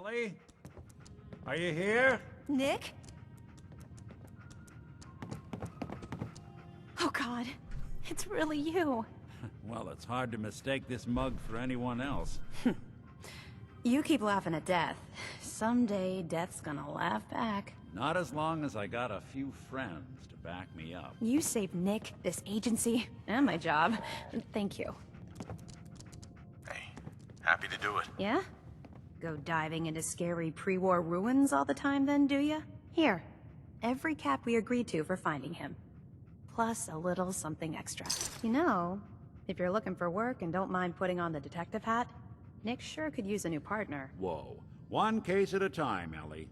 Ellie? Are you here? Nick? Oh God, it's really you. Well, it's hard to mistake this mug for anyone else. You keep laughing at death. Someday, death's gonna laugh back. Not as long as I got a few friends to back me up. You saved Nick, this agency, and my job. Thank you. Hey, happy to do it. Yeah? Go diving into scary pre-war ruins all the time then, do ya? Here, every cap we agreed to for finding him. Plus a little something extra. You know, if you're looking for work and don't mind putting on the detective hat, Nick sure could use a new partner. Whoa. One case at a time, Ellie.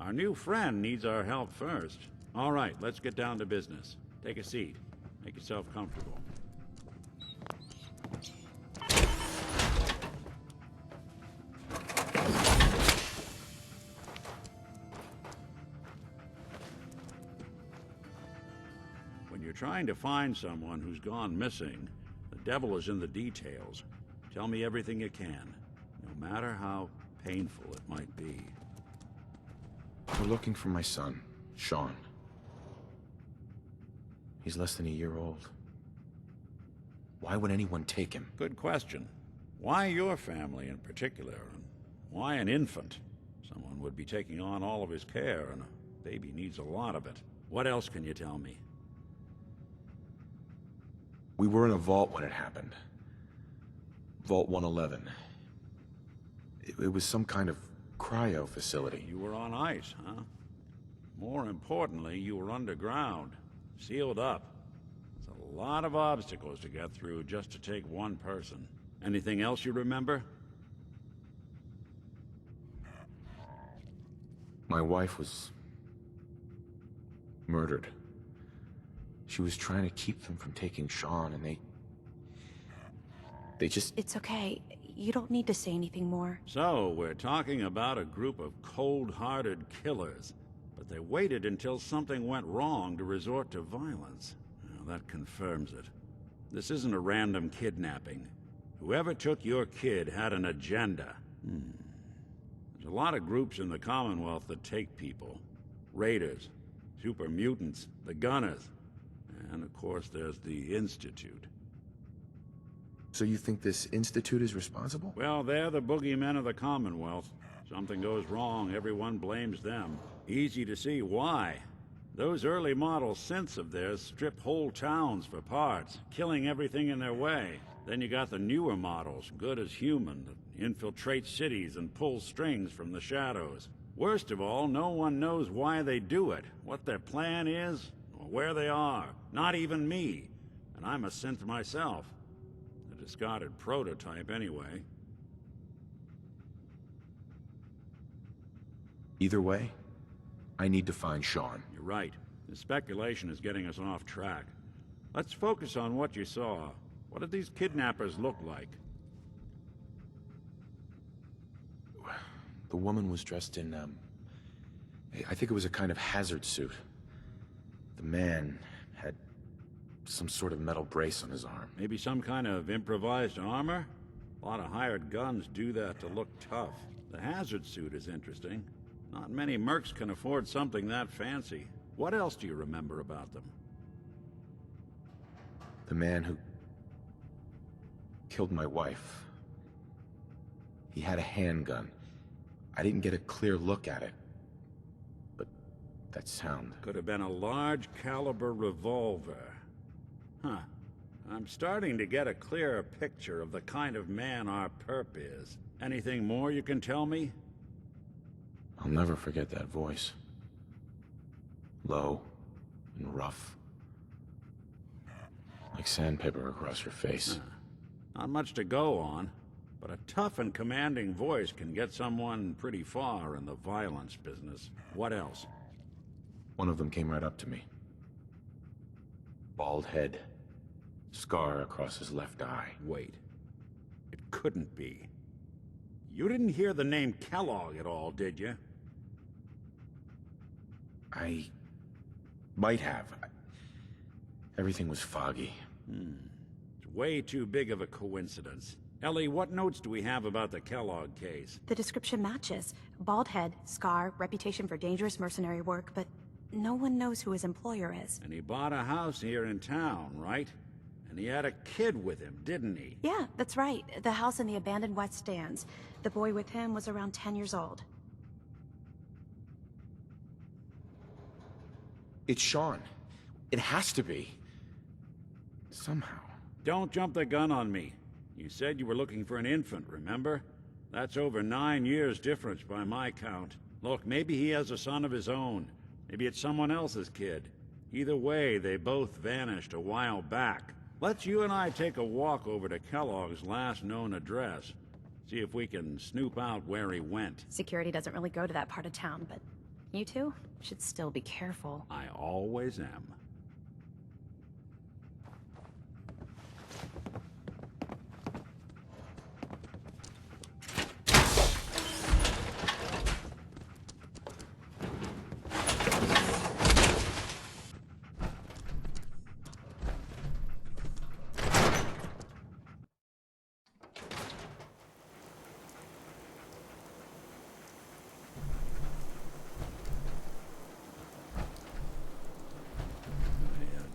Our new friend needs our help first. All right, let's get down to business. Take a seat. Make yourself comfortable. When you're trying to find someone who's gone missing, the devil is in the details. Tell me everything you can, no matter how painful it might be. We're looking for my son, Shaun. He's less than a year old. Why would anyone take him? Good question. Why your family in particular, and why an infant? Someone would be taking on all of his care, and a baby needs a lot of it. What else can you tell me? We were in a vault when it happened. Vault 111. It was some kind of cryo facility. You were on ice, huh? More importantly, you were underground, sealed up. There's a lot of obstacles to get through just to take one person. Anything else you remember? My wife was murdered. She was trying to keep them from taking Shaun, and they just... It's okay. You don't need to say anything more. So, we're talking about a group of cold-hearted killers, but they waited until something went wrong to resort to violence. Well, that confirms it. This isn't a random kidnapping. Whoever took your kid had an agenda. There's a lot of groups in the Commonwealth that take people. Raiders, super mutants, the Gunners, and of course there's the Institute. So you think this Institute is responsible? Well, they're the boogeymen of the Commonwealth. Something goes wrong, everyone blames them. Easy to see why. Those early model synths of theirs strip whole towns for parts, killing everything in their way. Then you got the newer models, good as human, that infiltrate cities and pull strings from the shadows. Worst of all, no one knows why they do it, what their plan is, or where they are. Not even me. And I'm a synth myself. Discarded prototype, anyway. Either way, I need to find Shaun. You're right. The speculation is getting us off track. Let's focus on what you saw. What did these kidnappers look like? The woman was dressed in, I think it was a kind of hazard suit. The man had some sort of metal brace on his arm. Maybe some kind of improvised armor? A lot of hired guns do that to look tough. The hazard suit is interesting. Not many mercs can afford something that fancy. What else do you remember about them? The man who killed my wife. He had a handgun. I didn't get a clear look at it. But that sound... Could have been a large caliber revolver. Huh. I'm starting to get a clearer picture of the kind of man our perp is. Anything more you can tell me? I'll never forget that voice. Low and rough. Like sandpaper across your face. Not much to go on, but a tough and commanding voice can get someone pretty far in the violence business. What else? One of them came right up to me. Bald head. Scar across his left eye. Wait. It couldn't be. You didn't hear the name Kellogg at all, did you? I might have. Everything was foggy. It's way too big of a coincidence. Ellie, what notes do we have about the Kellogg case? The description matches. Bald head, scar, reputation for dangerous mercenary work, but no one knows who his employer is. And he bought a house here in town, right? And he had a kid with him, didn't he? Yeah, that's right. The house in the abandoned West Stands. The boy with him was around 10 years old. It's Shaun. It has to be. Somehow. Don't jump the gun on me. You said you were looking for an infant, remember? That's over 9 years difference by my count. Look, maybe he has a son of his own. Maybe it's someone else's kid. Either way, they both vanished a while back. Let's you and I take a walk over to Kellogg's last known address. See if we can snoop out where he went. Security doesn't really go to that part of town, but you two should still be careful. I always am.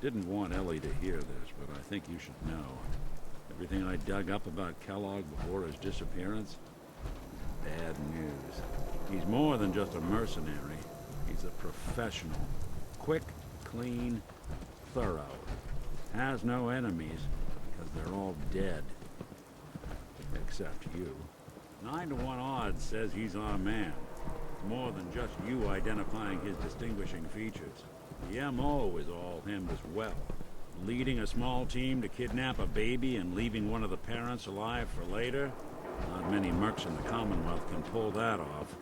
Didn't want Ellie to hear this, but I think you should know. Everything I dug up about Kellogg before his disappearance is bad news. He's more than just a mercenary. He's a professional. Quick, clean, thorough. Has no enemies, because they're all dead. Except you. 9 to 1 odds says he's our man. It's more than just you identifying his distinguishing features. The M.O. is all him as well. Leading a small team to kidnap a baby and leaving one of the parents alive for later? Not many mercs in the Commonwealth can pull that off.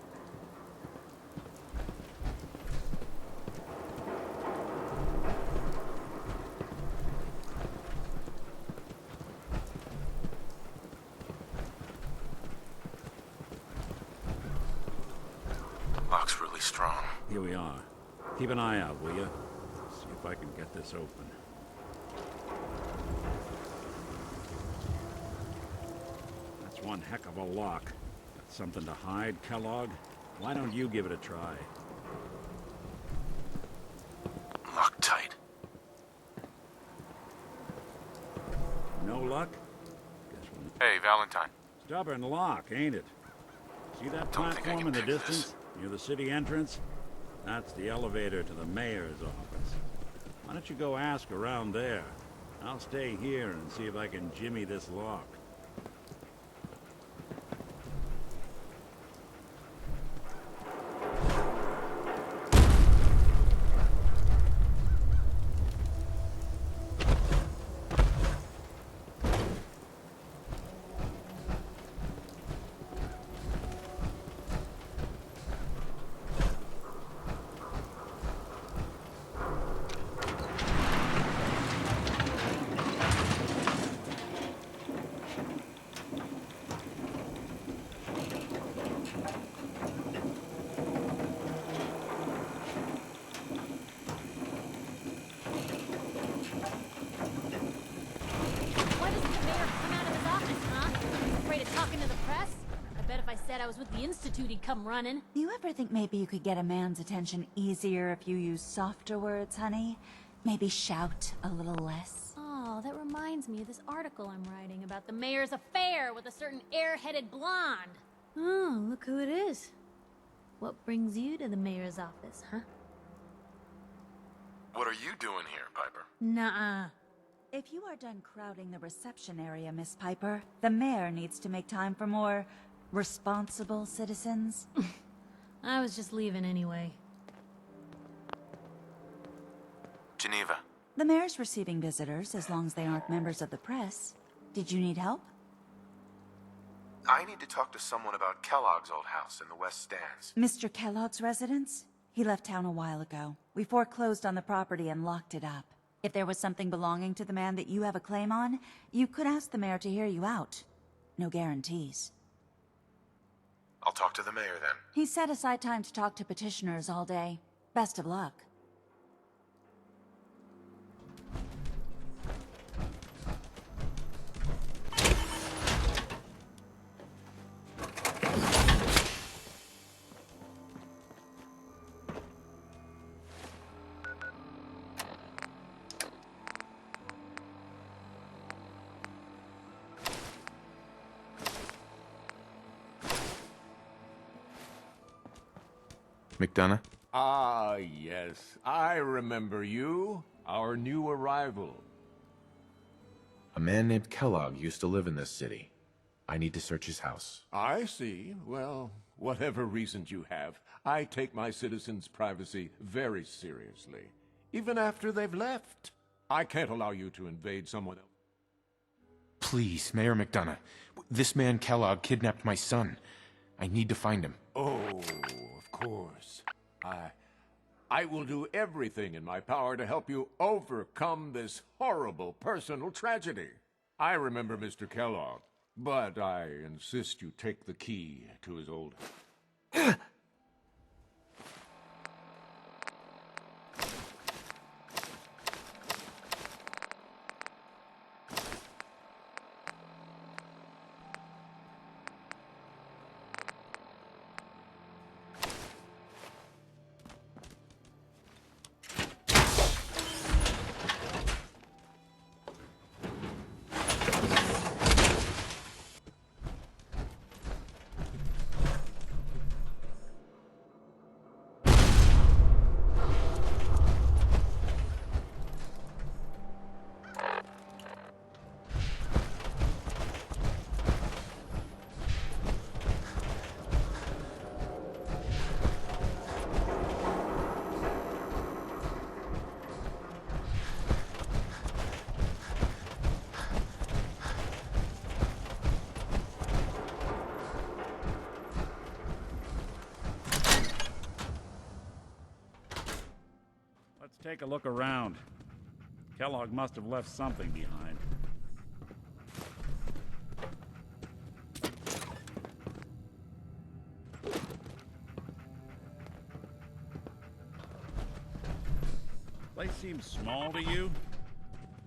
Lock's really strong. Here we are. Keep an eye out, will you? See if I can get this open. That's one heck of a lock. Got something to hide, Kellogg? Why don't you give it a try? Locked tight. No luck? Guess we'll... Hey, Valentine. Stubborn lock, ain't it? See that Don't think I platform can in the pick distance? this. Near the city entrance? That's the elevator to the mayor's office. Why don't you go ask around there? I'll stay here and see if I can jimmy this lock. I was with the Institute, he'd come running. You ever think maybe you could get a man's attention easier if you use softer words, honey? Maybe shout a little less? Oh, that reminds me of this article I'm writing about the mayor's affair with a certain air-headed blonde. Oh, look who it is. What brings you to the mayor's office, huh? What are you doing here, Piper? Nuh-uh. If you are done crowding the reception area, Miss Piper, the mayor needs to make time for more responsible citizens. I was just leaving anyway. Geneva. The mayor's receiving visitors as long as they aren't members of the press. Did you need help? I need to talk to someone about Kellogg's old house in the West Stands. Mr. Kellogg's residence? He left town a while ago. We foreclosed on the property and locked it up. If there was something belonging to the man that you have a claim on, you could ask the mayor to hear you out. No guarantees. I'll talk to the mayor then. He set aside time to talk to petitioners all day. Best of luck. McDonough? Ah, yes. I remember you. Our new arrival. A man named Kellogg used to live in this city. I need to search his house. I see. Well, whatever reasons you have, I take my citizens' privacy very seriously. Even after they've left. I can't allow you to invade someone else. Please, Mayor McDonough. This man Kellogg kidnapped my son. I need to find him. Oh, of course. I will do everything in my power to help you overcome this horrible personal tragedy. I remember Mr. Kellogg, but I insist you take the key to his old... Let's take a look around. Kellogg must have left something behind. Place seems small to you?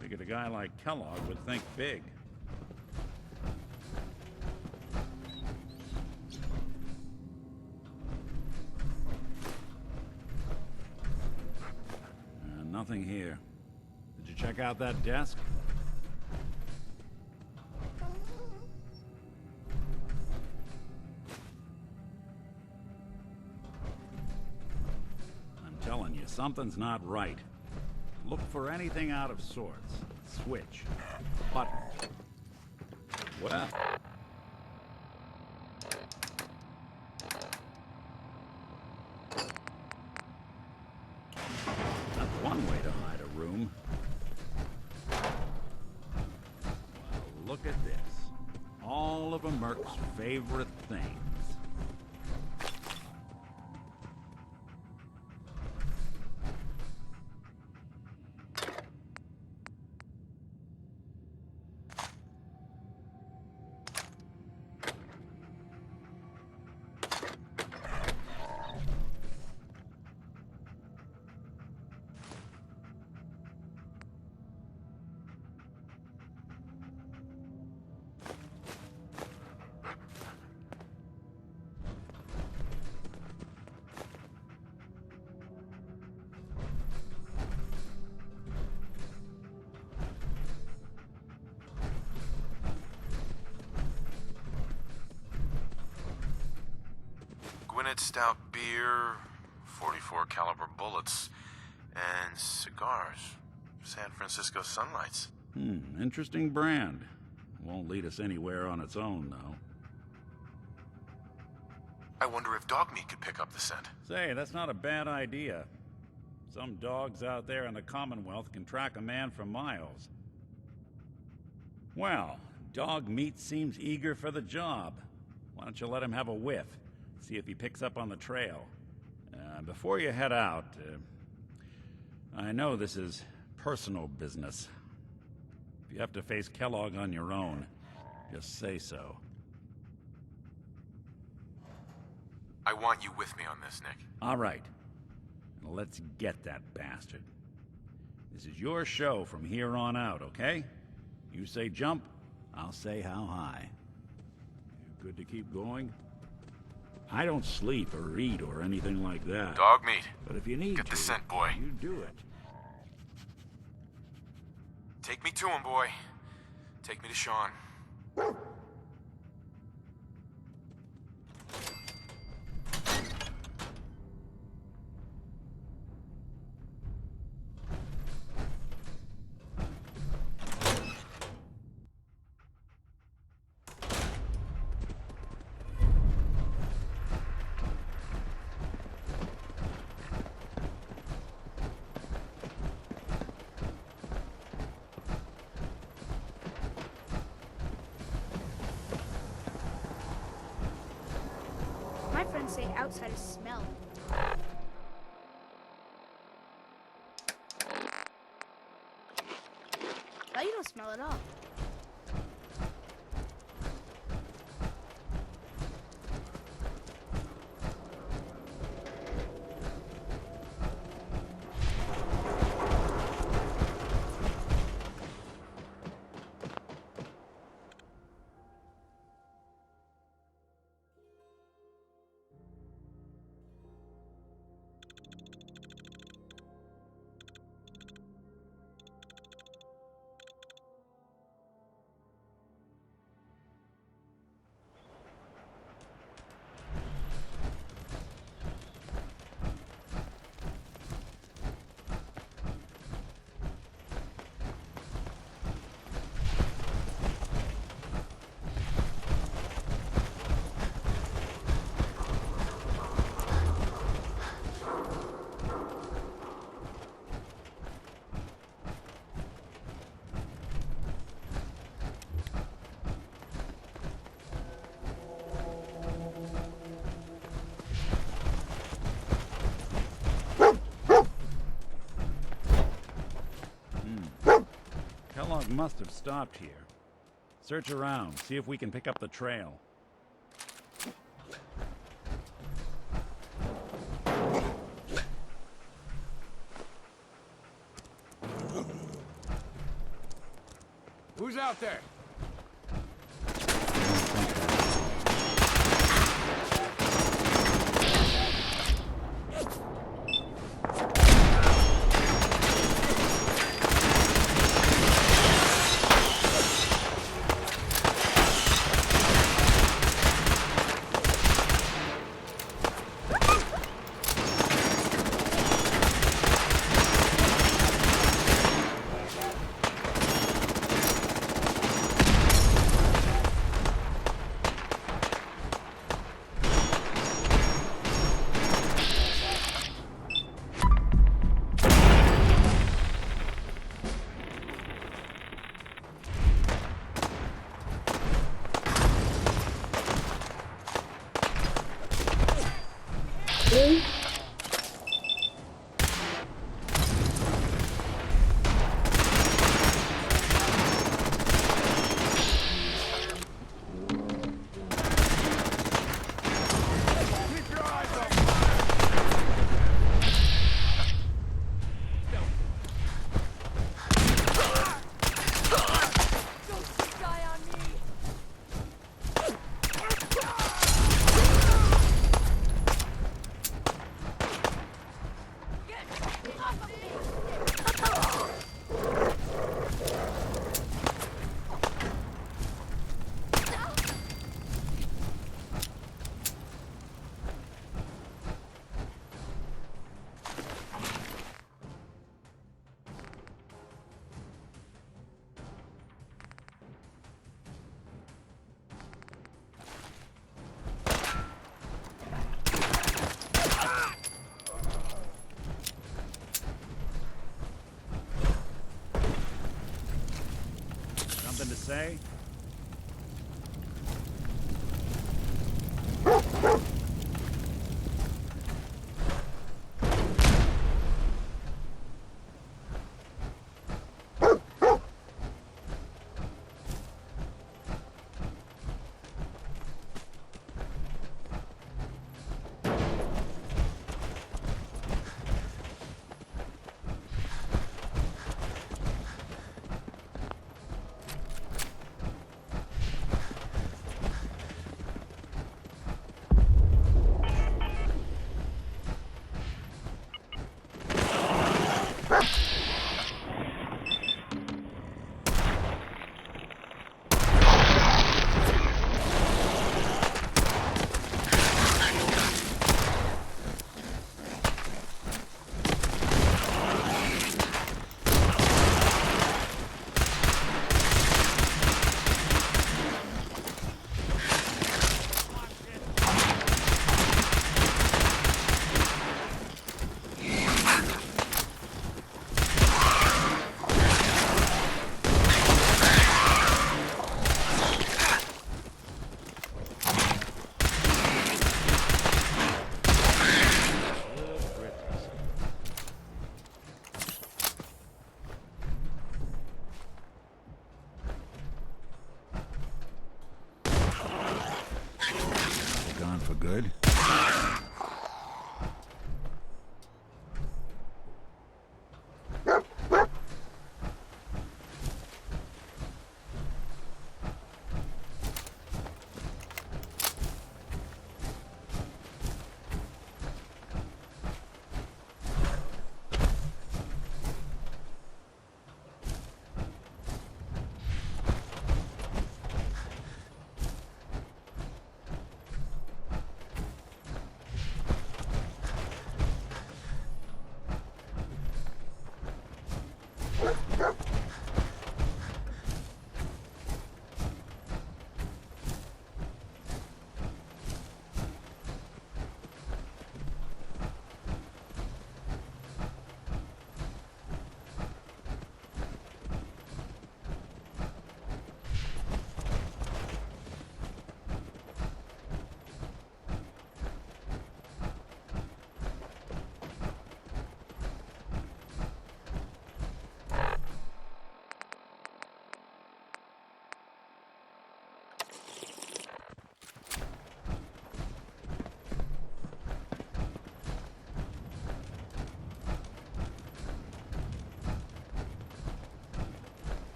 Figured a guy like Kellogg would think big. Nothing here. Did you check out that desk? I'm telling you, something's not right. Look for anything out of sorts. Switch. Button. Well. One way to hide a room. Well, look at this. All of a merc's favorite things. Stout beer, 44 caliber bullets, and cigars. San Francisco Sunlights. Interesting brand. Won't lead us anywhere on its own, though. I wonder if Dogmeat could pick up the scent. Say, that's not a bad idea. Some dogs out there in the Commonwealth can track a man for miles. Well, Dogmeat seems eager for the job. Why don't you let him have a whiff? See if he picks up on the trail. Before you head out, I know this is personal business. If you have to face Kellogg on your own, just say so. I want you with me on this, Nick. All right. Now let's get that bastard. This is your show from here on out, okay? You say jump, I'll say how high. You good to keep going? I don't sleep or eat or anything like that. Dogmeat. But if you need Get to, the scent, boy. you do it. Take me to him, boy. Take me to Shaun. say outside is smell. Oh, you don't smell at all. Kellogg must have stopped here. Search around, see if we can pick up the trail. Who's out there? Something to say? good.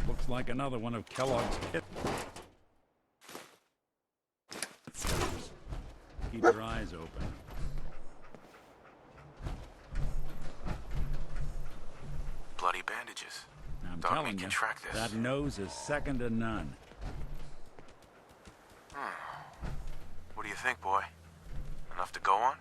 Looks like another one of Kellogg's kit. Keep your eyes open. Bloody bandages. I'm Dogmeat telling can you, track this. that nose is second to none. What do you think, boy? Enough to go on?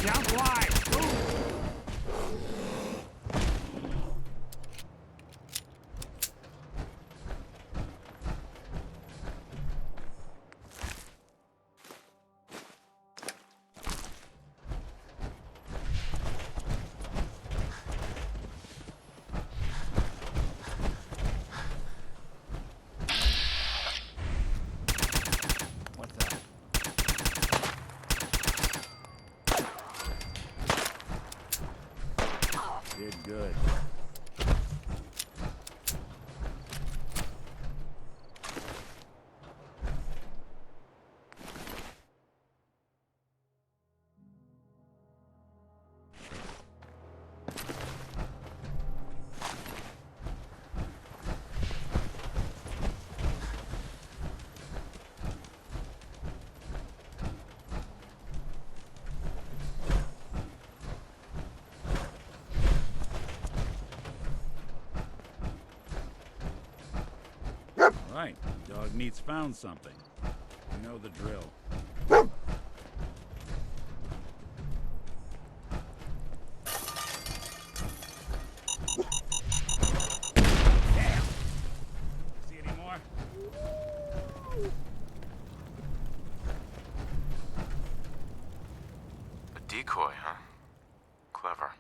Jump wide! What's that? Did good. Right, Dogmeat's found something. You know the drill. Damn! See any more? A decoy, huh? Clever.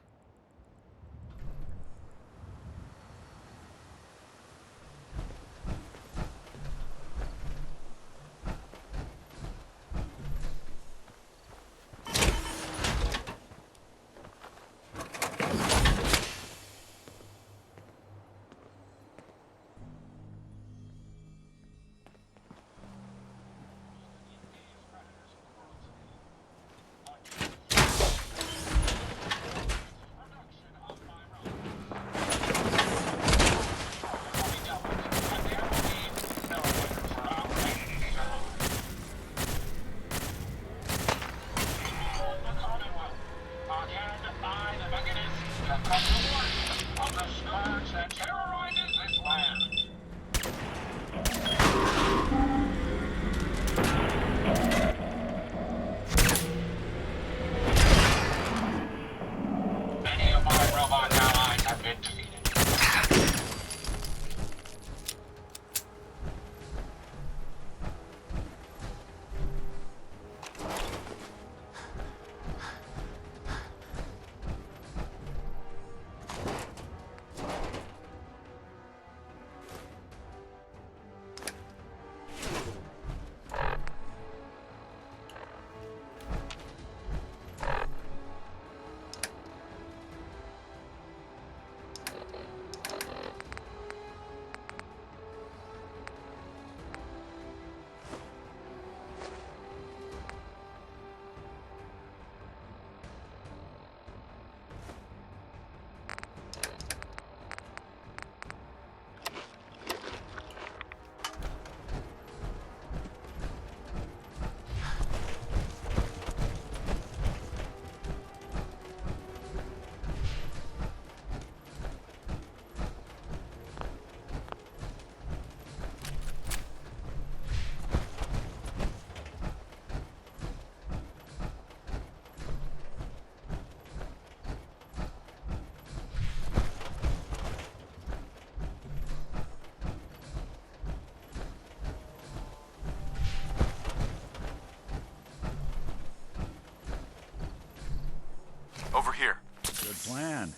Over here. Good plan.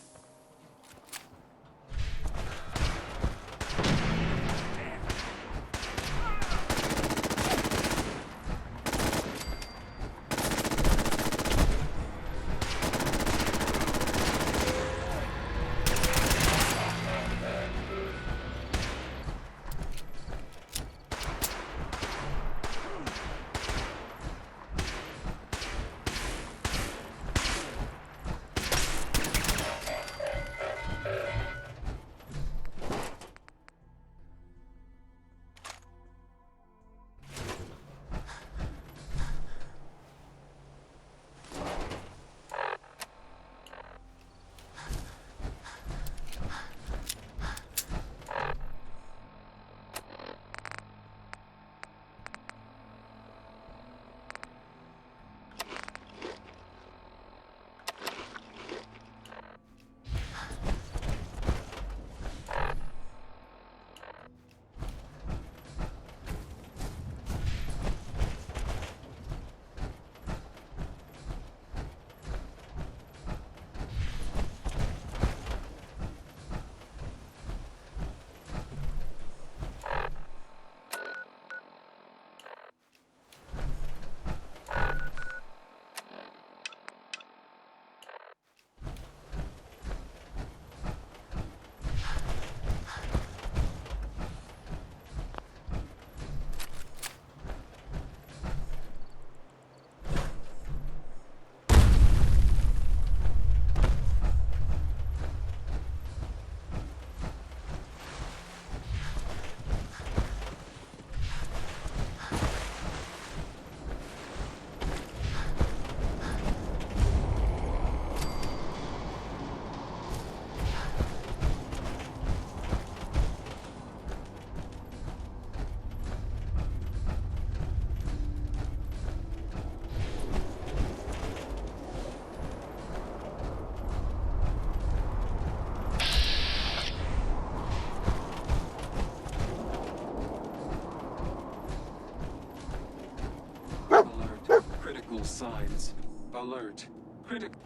Critical signs. Alert. Critical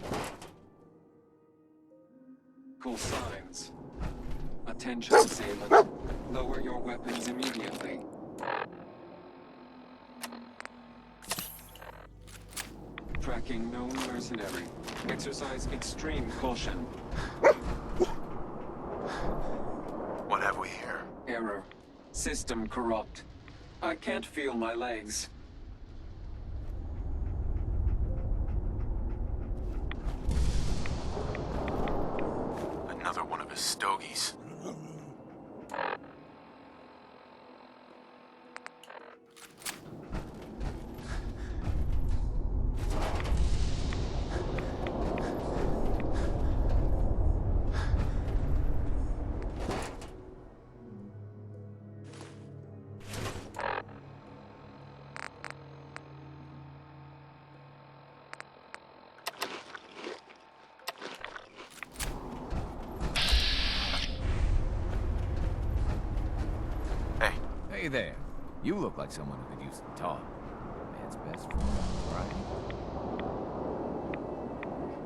signs. Attention, assailant. Lower your weapons immediately. Tracking known mercenary. Exercise extreme caution. What have we here? Error. System corrupt. I can't feel my legs. Another one of his stogies. Hey there. You look like someone who could use some talk. Man's best friend, right?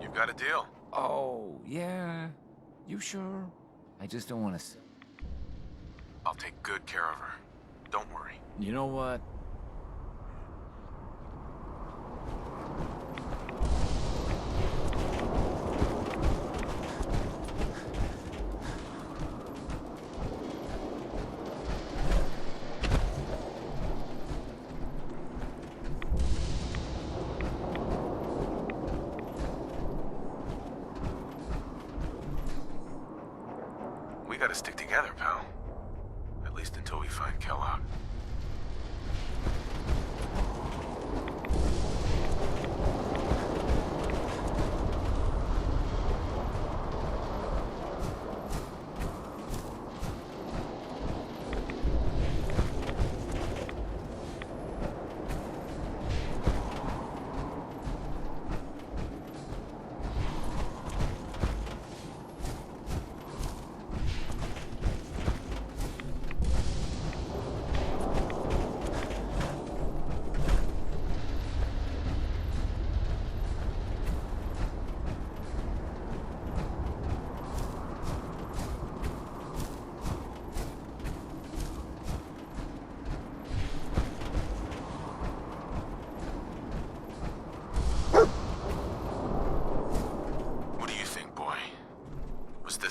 You got a deal? Oh, yeah. You sure? I just don't want to... I'll take good care of her. Don't worry. You know what? We gotta stick together, pal. At least until we find Kellogg.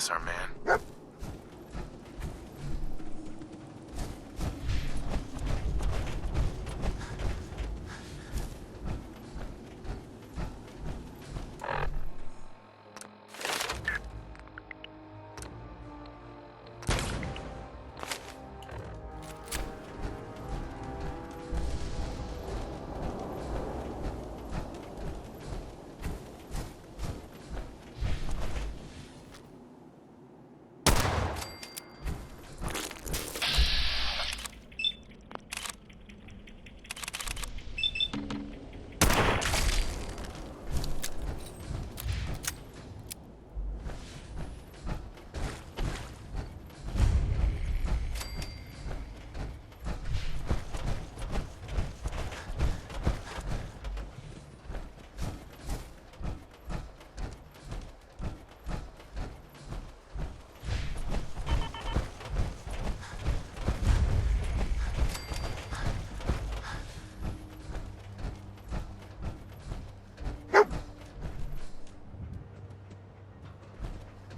this our man?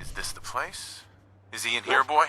Is this the place? Is he in here, boy?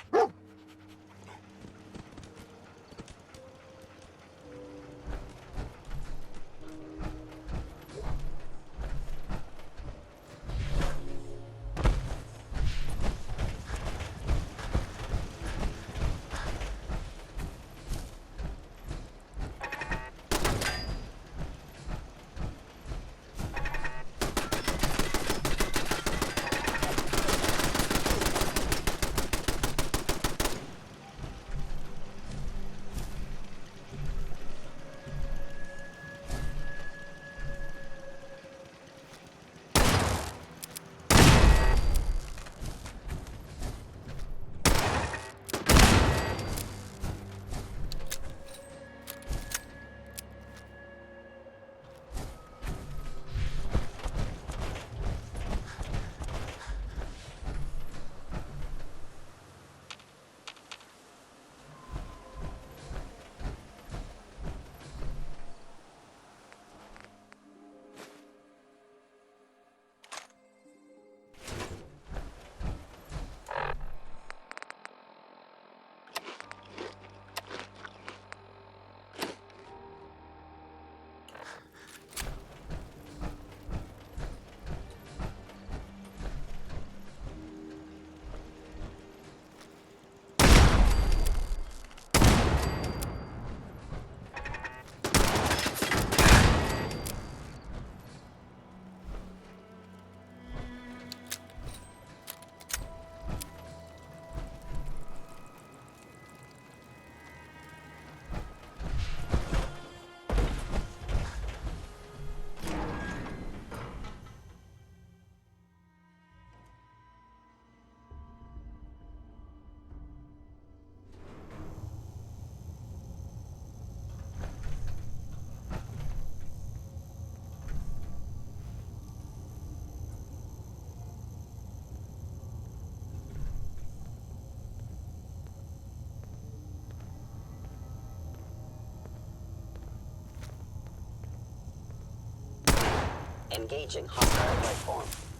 Engaging hostile life form.